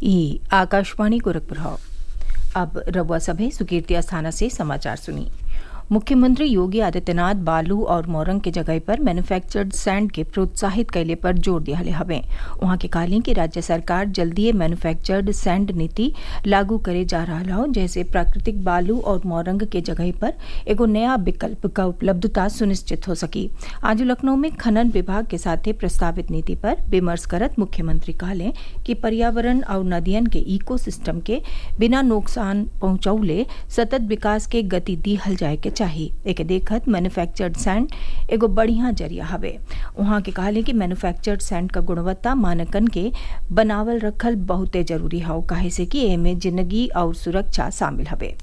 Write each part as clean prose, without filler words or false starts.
ई आकाशवाणी गोरखपुर। अब रउआ सभे सुकीर्ति अस्थाना से समाचार सुनी। मुख्यमंत्री योगी आदित्यनाथ बालू और मोरंग के जगह पर मैन्युफैक्चर्ड सैंड के प्रोत्साहित कैले पर जोर दिया हवे। वहां के कहली कि राज्य सरकार जल्दी मैन्युफैक्चर्ड सैंड नीति लागू करे जा रहा हो, जैसे प्राकृतिक बालू और मोरंग के जगह पर एगो नया विकल्प का उपलब्धता सुनिश्चित हो सकी। आज लखनऊ में खनन विभाग के साथ प्रस्तावित नीति पर विमर्श करत मुख्यमंत्री कहले कि पर्यावरण और नदियन के इकोसिस्टम के बिना नुकसान पहुंचौले सतत विकास के गति दीहल जाए के चाहिए। एके देखत मैन्युफैक्चर्ड सैंड एगो बढ़िया जरिया हवे। वहाँ के कहले कि मैन्युफैक्चर्ड सैंड का गुणवत्ता मानकन के बनावल रखल बहुते जरूरी हो, काहे से कि एमे जिंदगी और सुरक्षा शामिल हवे।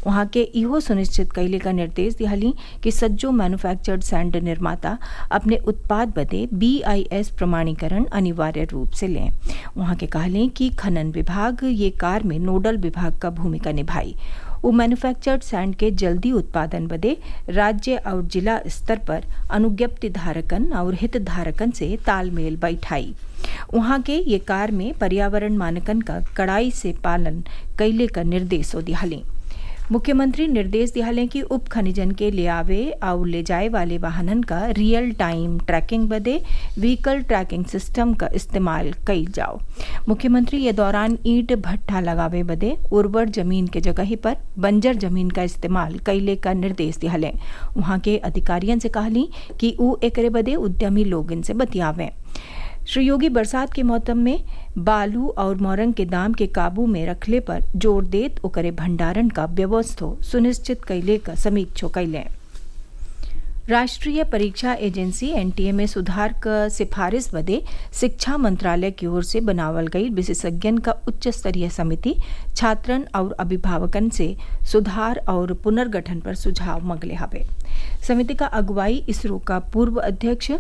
वहाँ के इहो सुनिश्चित कैले का निर्देश दिहली कि सज्जो मैन्युफैक्चर्ड सैंड निर्माता अपने उत्पाद बदे BIS प्रमाणीकरण अनिवार्य रूप से लें। वहाँ के कहले कि खनन विभाग ये कार्य में नोडल विभाग का भूमिका निभाई। वो मैन्युफैक्चर्ड सैंड के जल्दी उत्पादन बदे राज्य और जिला स्तर पर अनुज्ञप्ति धारकन और हित धारकन से तालमेल बैठाई। वहाँ के ये कार्य में पर्यावरण मानकन का कड़ाई से पालन कैले का निर्देश दिहले। मुख्यमंत्री निर्देश दिहले कि उप खनिजन के ले आवे और ले जाए वाले वाहनन का रियल टाइम ट्रैकिंग बदे व्हीकल ट्रैकिंग सिस्टम का इस्तेमाल कईल जाओ। मुख्यमंत्री ये दौरान ईंट भट्ठा लगावे बदे उर्वर जमीन के जगह पर बंजर जमीन का इस्तेमाल कैले का निर्देश दिहले। वहाँ के अधिकारियों से कहली कि ऊ एकरे बदे उद्यमी लोगन से बतियावें। श्री योगी बरसात के मौसम में बालू और मोरंग के दाम के काबू में रखले पर जोर देत ओकरे भंडारण का व्यवस्था सुनिश्चित कैले का समीक्षा कैले। राष्ट्रीय परीक्षा एजेंसी NTA में सुधार का सिफारिश बदे शिक्षा मंत्रालय की ओर से बनावल गई विशेषज्ञन का उच्च स्तरीय समिति छात्रन और अभिभावकन से सुधार और पुनर्गठन पर सुझाव मांगले हवे। समिति का अगुवाई इसरो का पूर्व अध्यक्ष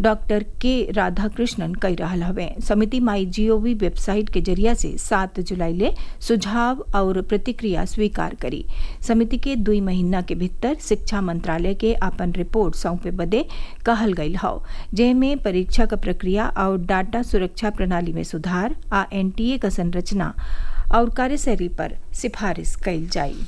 डॉक्टर के राधाकृष्णन कई रहल हवे। समिति MyGov वेबसाइट के जरिया से 7 जुलाई ले सुझाव और प्रतिक्रिया स्वीकार करी। समिति के 2 महीना के भीतर शिक्षा मंत्रालय के अपन रिपोर्ट सौंपे बदे कहल गईल हौ, जेमे परीक्षा का प्रक्रिया और डाटा सुरक्षा प्रणाली में सुधार आ NTA का संरचना और कार्यशैली पर सिफारिश कईल जाई।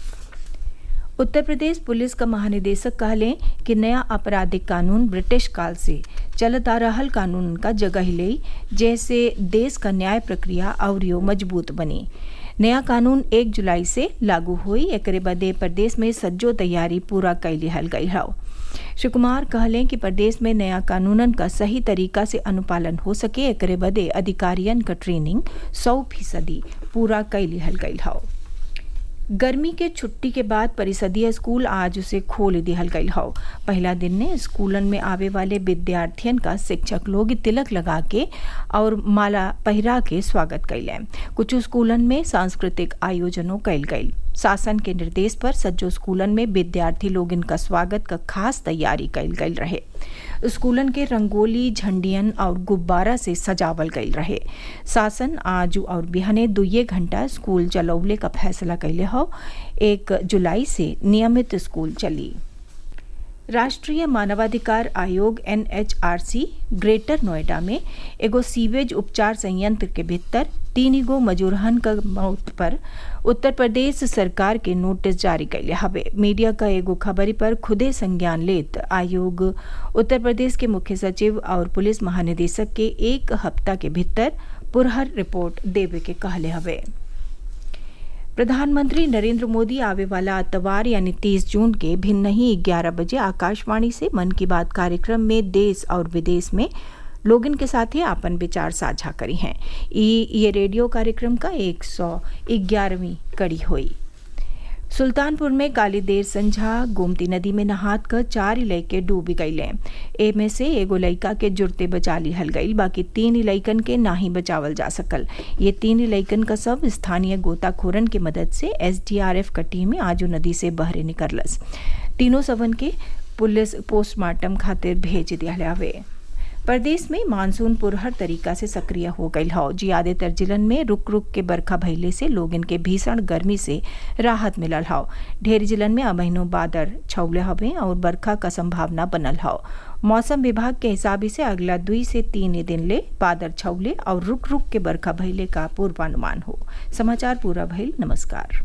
उत्तर प्रदेश पुलिस का महानिदेशक कहले कि नया आपराधिक कानून ब्रिटिश काल से चलत आ रहल कानून का जगह ले, जैसे देश का न्याय प्रक्रिया और मजबूत बनी। नया कानून 1 जुलाई से लागू हुई। एकरे बदे प्रदेश में सज्जो तैयारी पूरा कर लिहल गई है। श्री कुमार कहले कि प्रदेश में नया कानूनन का सही तरीका से अनुपालन हो सके, एकरे बदे अधिकारियन का ट्रेनिंग 100% पूरा कर लिहल गई है। गर्मी के छुट्टी के बाद परिषदीय स्कूल आज उसे खोल दिहल गई हौ। पहला दिन ने स्कूलन में आवे वाले विद्यार्थियन का शिक्षक लोग तिलक लगा के और माला पहिरा के स्वागत कैले। कुछ स्कूलन में सांस्कृतिक आयोजनों कैल गई। शासन के निर्देश पर सज्जो स्कूलन में विद्यार्थी लोग इनका स्वागत का खास तैयारी कैल गई रहे। स्कूलन के रंगोली, झंडियन और गुब्बारा से सजावल गई रहे। शासन आज और बिहाने 2 घंटा स्कूल चलौले का फैसला कैले हो। 1 जुलाई से नियमित स्कूल चली। राष्ट्रीय मानवाधिकार आयोग NHRC ग्रेटर नोएडा में एगो सीवेज उपचार संयंत्र के भीतर 3 गो मजूरहन का मौत पर उत्तर प्रदेश सरकार के नोटिस जारी कैले हवे। मीडिया का एगो खबरी पर खुदे संज्ञान लेत आयोग उत्तर प्रदेश के मुख्य सचिव और पुलिस महानिदेशक के 1 हफ्ता के भीतर पुरहर रिपोर्ट देवे के कहले हवे। प्रधानमंत्री नरेंद्र मोदी आवे वाला अतवार यानी 30 जून के भिन्न ही 11 बजे आकाशवाणी से मन की बात कार्यक्रम में देश और विदेश में लोगन के साथ ही अपन विचार साझा करी हैं। ये रेडियो कार्यक्रम का 111वीं कड़ी हुई। सुल्तानपुर में काली देर संझा गोमती नदी में नहात कर 4 लड़के डूबी गईले। एमे से एगो लड़का के जुड़ते बचा लिहल गई, बाकी 3 लड़कन के नाही बचावल जा सकल। ये 3 लड़कन का सब स्थानीय गोताखोरन की मदद से SDRF का टीम आज नदी से बहरे निकलस। तीनों सवन के पुलिस पोस्टमार्टम खातिर भेज दिया हवे। प्रदेश में मानसून पुरहर तरीका से सक्रिय हो गई है। ज्यादातर जिलन में रुक रुक के बरखा भइले से लोगन के भीषण गर्मी से राहत मिलल है। ढेर जिलन में अबहिनो बादल छौले हवे और बरखा का संभावना बनल है। मौसम विभाग के हिसाब से अगला 2 से 3 दिन ले बादल छौले और रुक रुक के बरखा भइले का पूर्वानुमान हो। समाचार पूरा भइल। नमस्कार।